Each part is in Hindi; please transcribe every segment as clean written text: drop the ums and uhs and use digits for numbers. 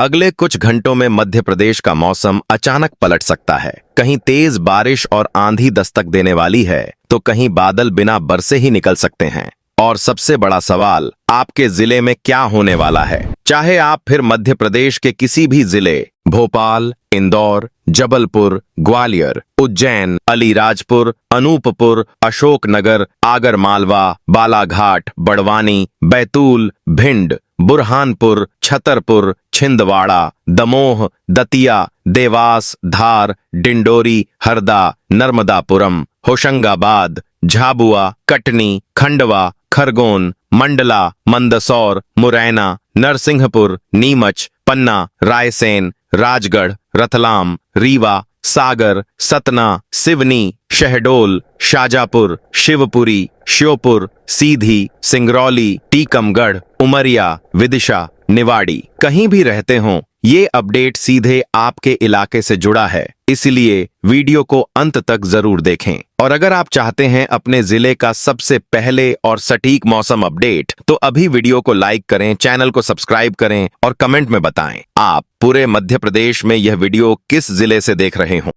अगले कुछ घंटों में मध्य प्रदेश का मौसम अचानक पलट सकता है। कहीं तेज बारिश और आंधी दस्तक देने वाली है तो कहीं बादल बिना बरसे ही निकल सकते हैं। और सबसे बड़ा सवाल, आपके जिले में क्या होने वाला है? चाहे आप फिर मध्य प्रदेश के किसी भी जिले, भोपाल, इंदौर, जबलपुर, ग्वालियर, उज्जैन, अलीराजपुर, अनूपपुर, अशोकनगर, आगरमालवा, बालाघाट, बड़वानी, बैतूल, भिंड, बुरहानपुर, छतरपुर, छिंदवाड़ा, दमोह, दतिया, देवास, धार, डिंडोरी, हरदा, नर्मदापुरम, होशंगाबाद, झाबुआ, कटनी, खंडवा, खरगोन, मंडला, मंदसौर, मुरैना, नरसिंहपुर, नीमच, पन्ना, रायसेन, राजगढ़, रतलाम, रीवा, सागर, सतना, सिवनी, शहडोल, शाजापुर, शिवपुरी, श्योपुर, सीधी, सिंगरौली, टीकमगढ़, उमरिया, विदिशा, निवाड़ी, कहीं भी रहते हों, ये अपडेट सीधे आपके इलाके से जुड़ा है, इसलिए वीडियो को अंत तक जरूर देखें। और अगर आप चाहते हैं अपने जिले का सबसे पहले और सटीक मौसम अपडेट, तो अभी वीडियो को लाइक करें, चैनल को सब्सक्राइब करें और कमेंट में बताएं आप पूरे मध्य प्रदेश में यह वीडियो किस जिले से देख रहे हों।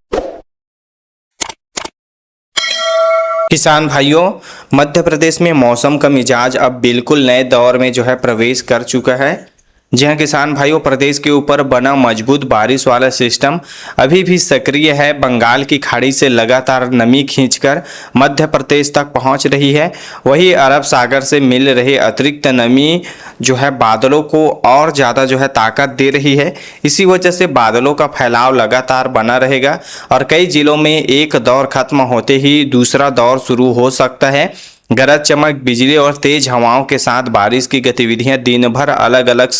किसान भाइयों, मध्य प्रदेश में मौसम का मिजाज अब बिल्कुल नए दौर में प्रवेश कर चुका है। जी हाँ किसान भाइयों, प्रदेश के ऊपर बना मजबूत बारिश वाला सिस्टम अभी भी सक्रिय है। बंगाल की खाड़ी से लगातार नमी खींचकर मध्य प्रदेश तक पहुंच रही है। वही अरब सागर से मिल रही अतिरिक्त नमी बादलों को और ज़्यादा ताकत दे रही है। इसी वजह से बादलों का फैलाव लगातार बना रहेगा और कई जिलों में एक दौर खत्म होते ही दूसरा दौर शुरू हो सकता है। गरज चमक, बिजली और तेज हवाओं के साथ बारिश की गतिविधियां दिन भर अलग अलग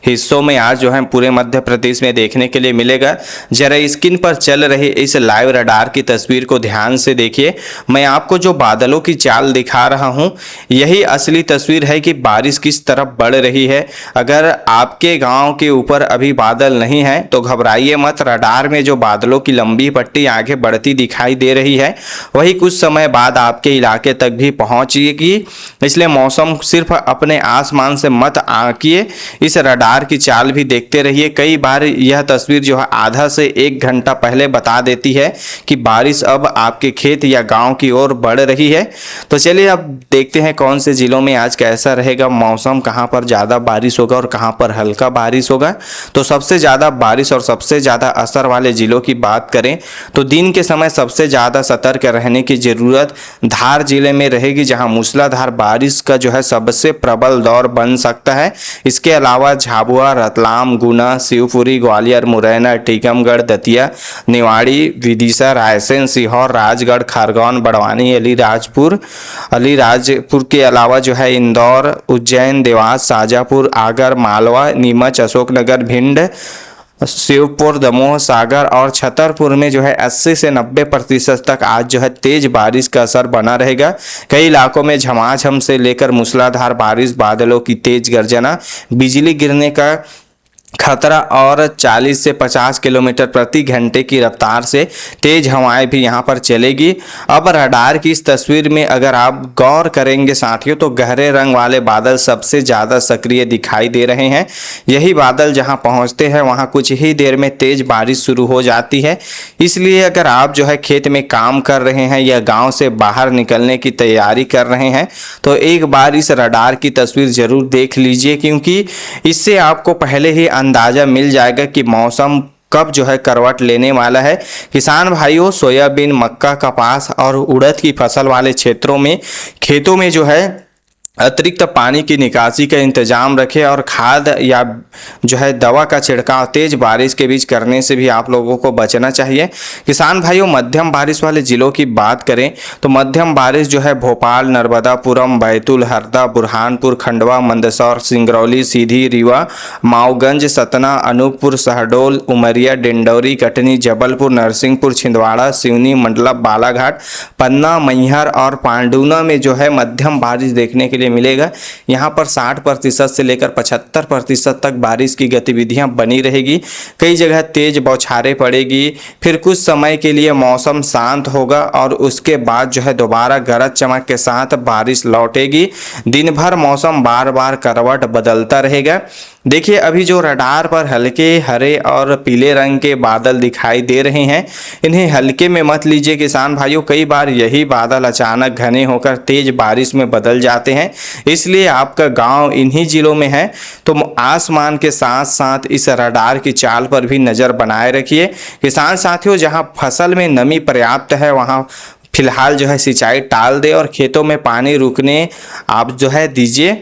हिस्सों में आज पूरे मध्य प्रदेश में देखने के लिए मिलेगा। जरा स्क्रीन पर चल रहे इस लाइव रडार की तस्वीर को ध्यान से देखिए। मैं आपको जो बादलों की चाल दिखा रहा हूं, यही असली तस्वीर है कि बारिश किस तरफ बढ़ रही है। अगर आपके गाँव के ऊपर अभी बादल नहीं है तो घबराइए मत। रडार में जो बादलों की लंबी पट्टी आगे बढ़ती दिखाई दे रही है, वही कुछ समय बाद आपके इलाके तक भी पहुंचेगी। इसलिए मौसम सिर्फ अपने आसमान से मत आंकिए, इस रडार की चाल भी देखते रहिए। कई बार यह तस्वीर आधा से 1 घंटा पहले बता देती है कि बारिश अब आपके खेत या गांव की ओर बढ़ रही है। तो चलिए अब देखते हैं कौन से जिलों में आज कैसा रहेगा मौसम, कहां पर ज़्यादा बारिश होगा और कहां पर हल्का बारिश होगा। तो सबसे ज़्यादा बारिश और सबसे ज़्यादा असर वाले जिलों की बात करें तो दिन के समय सबसे ज़्यादा सतर्क रहने की ज़रूरत धार जिले में रहेगी, जहां मूसलाधार बारिश का सबसे प्रबल दौर बन सकता है। इसके अलावा झाबुआ, रतलाम, गुना, शिवपुरी, ग्वालियर, मुरैना, टीकमगढ़, दतिया, निवाड़ी, विदिशा, रायसेन, सीहोर, राजगढ़, खरगोन, बड़वानी, अलीराजपुर के अलावा इंदौर, उज्जैन, देवास, शाजापुर, आगर, मालवा, नीमच, अशोकनगर, भिंड, शिवपुर, दमोह, सागर और छतरपुर में 80 से 90% तक आज तेज बारिश का असर बना रहेगा। कई इलाकों में झमाझम से लेकर मूसलाधार बारिश, बादलों की तेज गर्जना, बिजली गिरने का खतरा और 40 से 50 किलोमीटर प्रति घंटे की रफ्तार से तेज हवाएं भी यहां पर चलेगी। अब रडार की इस तस्वीर में अगर आप गौर करेंगे साथियों, तो गहरे रंग वाले बादल सबसे ज़्यादा सक्रिय दिखाई दे रहे हैं। यही बादल जहां पहुंचते हैं वहां कुछ ही देर में तेज बारिश शुरू हो जाती है। इसलिए अगर आप खेत में काम कर रहे हैं या गाँव से बाहर निकलने की तैयारी कर रहे हैं तो एक बार इस रडार की तस्वीर जरूर देख लीजिए, क्योंकि इससे आपको पहले ही अंदाजा मिल जाएगा कि मौसम कब करवट लेने वाला है। किसान भाइयों, सोयाबीन, मक्का, कपास और उड़द की फसल वाले क्षेत्रों में खेतों में अतिरिक्त पानी की निकासी का इंतजाम रखें और खाद या दवा का छिड़काव तेज बारिश के बीच करने से भी आप लोगों को बचना चाहिए। किसान भाइयों, मध्यम बारिश वाले जिलों की बात करें तो मध्यम बारिश भोपाल, नर्मदापुरम, बैतूल, हरदा, बुरहानपुर, खंडवा, मंदसौर, सिंगरौली, सीधी, रीवा, माऊगंज, सतना, अनूपपुर, शहडोल, उमरिया, डिंडौरी, कटनी, जबलपुर, नरसिंहपुर, छिंदवाड़ा, सिवनी, मंडला, बालाघाट, पन्ना, मैहर और पांडुना में मध्यम बारिश देखने के लिए लिए मिलेगा। यहाँ पर 60% से लेकर 75% तक बारिश की गतिविधियां बनी रहेगी। कई जगह तेज बौछारें पड़ेगी, फिर कुछ समय के लिए मौसम शांत होगा और उसके बाद जो है दोबारा गरज चमक के साथ बारिश लौटेगी। दिन भर मौसम बार बार करवट बदलता रहेगा। देखिए अभी जो रडार पर हल्के हरे और पीले रंग के बादल दिखाई दे रहे हैं, इन्हें हल्के में मत लीजिए किसान भाइयों। कई बार यही बादल अचानक घने होकर तेज बारिश में बदल जाते हैं, इसलिए आपका गांव इन्हीं जिलों में है तो आसमान के साथ साथ इस रडार की चाल पर भी नज़र बनाए रखिए। किसान साथियों, जहां फसल में नमी पर्याप्त है वहां फिलहाल जो है सिंचाई टाल दे और खेतों में पानी रुकने आप जो है दीजिए।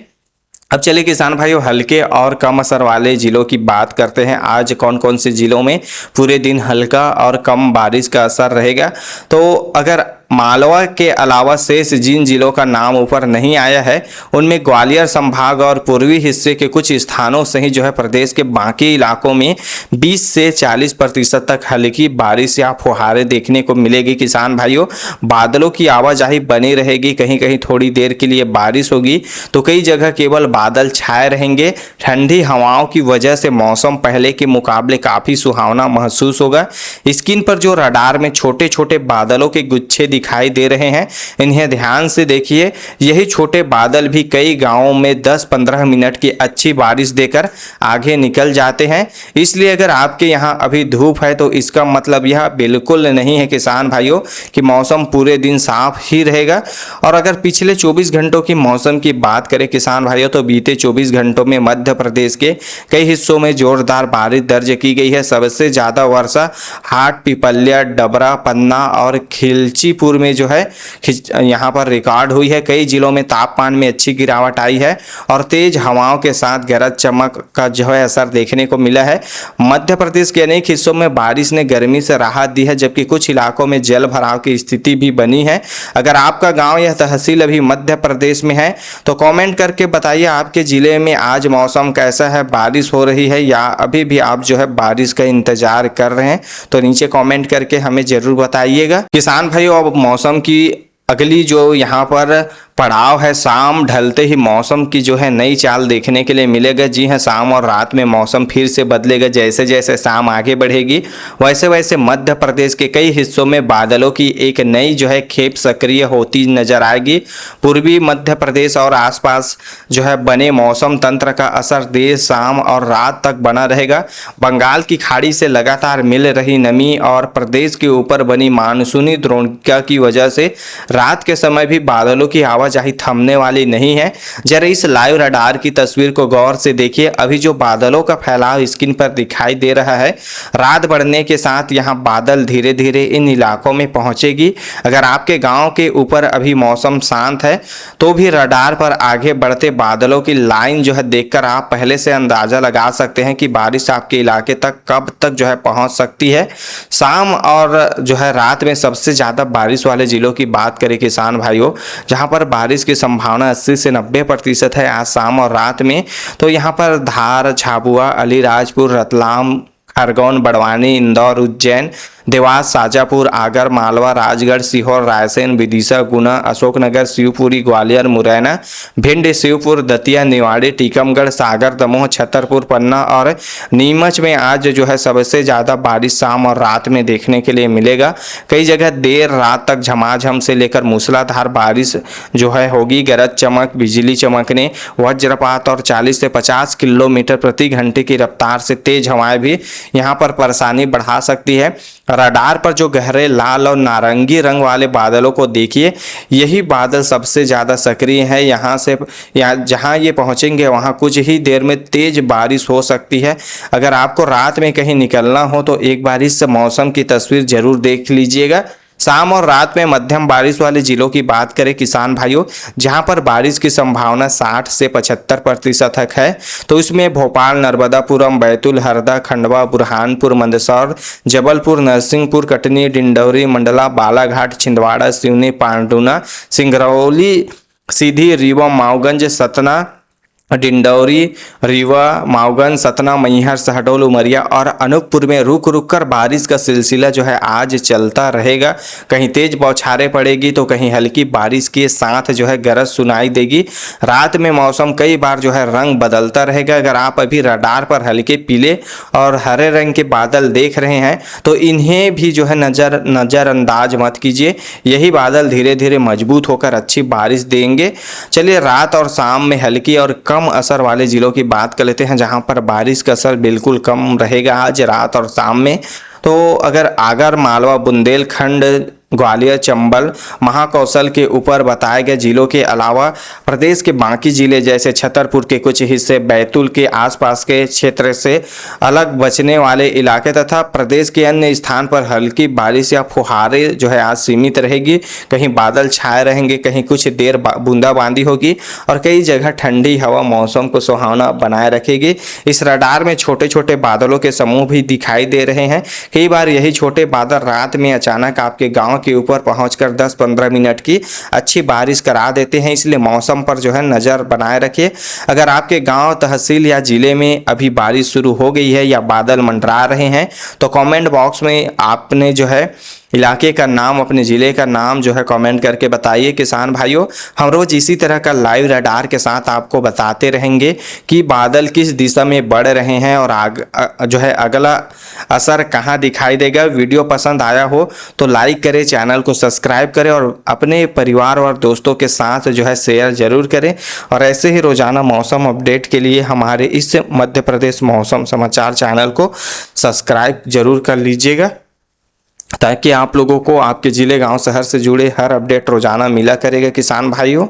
अब चलिए किसान भाइयों, हल्के और कम असर वाले जिलों की बात करते हैं। आज कौन कौन से जिलों में पूरे दिन हल्का और कम बारिश का असर रहेगा। तो अगर मालवा के अलावा शेष जिन जिलों का नाम ऊपर नहीं आया है उनमें ग्वालियर संभाग और पूर्वी हिस्से के कुछ स्थानों से ही जो है प्रदेश के बाकी इलाकों में 20 से 40% तक हल्की बारिश या फुहारें देखने को मिलेगी। किसान भाइयों, बादलों की आवाजाही बनी रहेगी, कहीं कहीं थोड़ी देर के लिए बारिश होगी तो कई जगह केवल बादल छाए रहेंगे। ठंडी हवाओं की वजह से मौसम पहले के मुकाबले काफ़ी सुहावना महसूस होगा। स्क्रीन पर जो रडार में छोटे छोटे बादलों के गुच्छे दिखाई दे रहे हैं, इन्हें ध्यान से देखिए। यही छोटे बादल भी कई गांवों में 10-15 मिनट की अच्छी बारिश देकर आगे निकल जाते हैं। इसलिए अगर आपके यहाँ अभी धूप है तो इसका मतलब यह बिल्कुल नहीं है किसान भाइयों कि मौसम पूरे दिन साफ ही रहेगा। और अगर पिछले 24 घंटों की मौसम की बात करें किसान भाइयों, तो बीते 24 घंटों में मध्य प्रदेश के कई हिस्सों में जोरदार बारिश दर्ज की गई है। सबसे ज़्यादा वर्षा हाट, पिपल्या, डबरा, पन्ना और खिलचीपुर में जो है यहाँ पर रिकॉर्ड हुई है। कई जिलों में तापमान में अच्छी गिरावट आई है और तेज हवाओं के साथ गरज चमक का जो है असर देखने को मिला है। मध्य प्रदेश के अनेक हिस्सों में बारिश ने गर्मी से राहत दी है, जबकि कुछ इलाकों में जल भराव की स्थिति भी बनी है। अगर आपका गांव या तहसील अभी मध्य प्रदेश में है तो कमेंट करके बताइए आपके जिले में आज मौसम कैसा है, बारिश हो रही है या अभी भी आप जो है बारिश का इंतजार कर रहे हैं, तो नीचे कमेंट करके हमें जरूर बताइएगा। किसान भाइयों, अब मौसम की अगली जो यहाँ पर पड़ाव है, शाम ढलते ही मौसम की जो है नई चाल देखने के लिए मिलेगा। जी हाँ, शाम और रात में मौसम फिर से बदलेगा। जैसे जैसे शाम आगे बढ़ेगी वैसे वैसे मध्य प्रदेश के कई हिस्सों में बादलों की एक नई जो है खेप सक्रिय होती नजर आएगी। पूर्वी मध्य प्रदेश और आसपास जो है बने मौसम तंत्र का असर देर शाम और रात तक बना रहेगा। बंगाल की खाड़ी से लगातार मिल रही नमी और प्रदेश के ऊपर बनी मानसूनी द्रोणिका की वजह से रात के समय भी बादलों की आवाजाही थमने वाली नहीं है। जरा इस लाइव रडार की तस्वीर को गौर से देखिए। अभी जो बादलों का फैलाव स्क्रीन पर दिखाई दे रहा है, रात बढ़ने के साथ यहाँ बादल धीरे धीरे इन इलाकों में पहुंचेगी। अगर आपके गांव के ऊपर अभी मौसम शांत है तो भी रडार पर आगे बढ़ते बादलों की लाइन जो है देखकर आप पहले से अंदाजा लगा सकते हैं कि बारिश आपके इलाके तक कब तक जो है पहुंच सकती है। शाम और जो है रात में सबसे ज़्यादा बारिश वाले जिलों की बात करें किसान भाइयों, जहां पर बारिश की संभावना 80 से 90% है आज शाम और रात में, तो यहां पर धार, झाबुआ, अलीराजपुर, रतलाम, खरगोन, बड़वानी, इंदौर, उज्जैन, देवास, शाजापुर, आगर, मालवा, राजगढ़, सीहोर, रायसेन, विदिशा, गुना, अशोकनगर, शिवपुरी, ग्वालियर, मुरैना, भिंड, शिवपुर, दतिया, निवाड़ी, टीकमगढ़, सागर, दमोह, छतरपुर, पन्ना और नीमच में आज जो है सबसे ज़्यादा बारिश शाम और रात में देखने के लिए मिलेगा। कई जगह देर रात तक झमाझम से लेकर मूसलाधार बारिश जो है होगी। गरज चमक, बिजली चमकने, वज्रपात और 40 से 50 किलोमीटर प्रति घंटे की रफ्तार से तेज हवाएं भी यहाँ पर परेशानी बढ़ा सकती है। रडार पर जो गहरे लाल और नारंगी रंग वाले बादलों को देखिए, यही बादल सबसे ज़्यादा सक्रिय है। यहाँ से जहाँ ये पहुँचेंगे वहाँ कुछ ही देर में तेज बारिश हो सकती है। अगर आपको रात में कहीं निकलना हो तो एक बार इस मौसम की तस्वीर जरूर देख लीजिएगा। शाम और रात में मध्यम बारिश वाले जिलों की बात करें किसान भाइयों, जहां पर बारिश की संभावना 60 से 75% तक है, तो इसमें भोपाल, नर्मदापुरम, बैतूल, हरदा, खंडवा, बुरहानपुर, मंदसौर, जबलपुर, नरसिंहपुर, कटनी, डिंडौरी, मंडला, बालाघाट, छिंदवाड़ा, सिवनी, पांडुना, सिंगरौली, सीधी, रीवा, माऊगंज, सतना, डिंडौरी, रीवा, मावगंज, सतना, मैहर, शहडोल, उमरिया और अनूपपुर में रुक रुक कर बारिश का सिलसिला जो है आज चलता रहेगा। कहीं तेज बौछारें पड़ेगी तो कहीं हल्की बारिश के साथ जो है गरज सुनाई देगी। रात में मौसम कई बार जो है रंग बदलता रहेगा। अगर आप अभी रडार पर हल्के पीले और हरे रंग के बादल देख रहे हैं तो इन्हें भी जो है नज़रअंदाज मत कीजिए। यही बादल धीरे धीरे मजबूत होकर अच्छी बारिश देंगे। चलिए रात और शाम में हल्की और कम असर वाले जिलों की बात कर लेते हैं जहां पर बारिश का असर बिल्कुल कम रहेगा आज रात और शाम में। तो अगर आगर मालवा, बुंदेलखंड, ग्वालियर, चंबल, महाकौशल के ऊपर बताए गए जिलों के अलावा प्रदेश के बाकी जिले जैसे छतरपुर के कुछ हिस्से, बैतूल के आसपास के क्षेत्र से अलग बचने वाले इलाके तथा प्रदेश के अन्य स्थान पर हल्की बारिश या फुहारे जो है आज सीमित रहेगी। कहीं बादल छाए रहेंगे, कहीं कुछ देर बूंदाबांदी होगी और कई जगह ठंडी हवा मौसम को सुहावना बनाए रखेगी। इस रडार में छोटे छोटे बादलों के समूह भी दिखाई दे रहे हैं। कई बार यही छोटे बादल रात में अचानक आपके गाँव के ऊपर पहुंचकर 10-15 मिनट की अच्छी बारिश करा देते हैं। इसलिए मौसम पर जो है नज़र बनाए रखिए। अगर आपके गांव, तहसील या जिले में अभी बारिश शुरू हो गई है या बादल मंडरा रहे हैं तो कमेंट बॉक्स में आपने जो है इलाके का नाम, अपने ज़िले का नाम जो है कमेंट करके बताइए। किसान भाइयों, हम रोज़ इसी तरह का लाइव रडार के साथ आपको बताते रहेंगे कि बादल किस दिशा में बढ़ रहे हैं और जो है अगला असर कहां दिखाई देगा। वीडियो पसंद आया हो तो लाइक करें, चैनल को सब्सक्राइब करें और अपने परिवार और दोस्तों के साथ जो है शेयर ज़रूर करें। और ऐसे ही रोज़ाना मौसम अपडेट के लिए हमारे इस मध्य प्रदेश मौसम समाचार चैनल को सब्सक्राइब जरूर कर लीजिएगा ताकि आप लोगों को आपके ज़िले, गांव, शहर से जुड़े हर अपडेट रोजाना मिला करेगा। किसान भाइयों।